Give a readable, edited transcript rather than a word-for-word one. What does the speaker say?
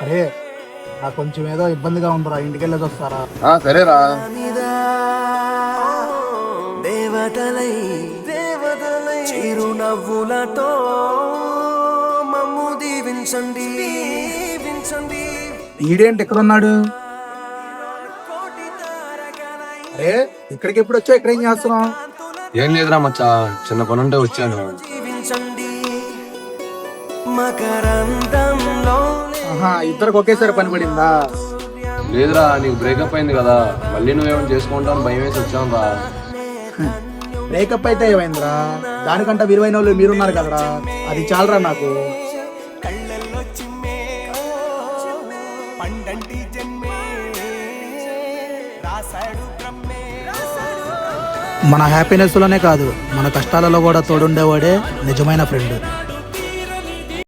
అరే నాకు కొంచెం ఏదో ఇబ్బందిగా ఉందిరా, ఇంటికి వెళ్ళేసి వస్తారా? సరేరా. దేవతలై దేవతలై చిరునవ్వులతో మమ్ము దీవించండి దీవించండి. ఈడేంటి ఎక్కడ ఉన్నాడు? అరే ఇక్కడికి ఎప్పుడు వచ్చావు? ఇక్కడ ఏం చేస్తున్నావు? ఏం లేదురా మచ్చా, చిన్న పని ఉంటే వచ్చాను. జీవించండి మకరందంలో. ఇద్దరికి ఒకేసారి పని పడిందా? లేదురా, నీకు బ్రేకప్ అయింది కదా, మళ్ళీ నువ్వేమైనా చేసుకుంటావు భయం వేసి వచ్చాను రా. బ్రేకప్ అయితే ఏమైందిరా? దానికంటే విలువైన వాళ్ళు మీరున్నారు కదరా, అది చాలరా నాకు. కళ్ళల్లో చిమ్మే పండంటి జన్మే రాసాడు బ్రహ్మే. మన హ్యాపీనెస్ లోనే కాదు, మన కష్టాలలో కూడా తోడుండేవాడే నిజమైన ఫ్రెండ్.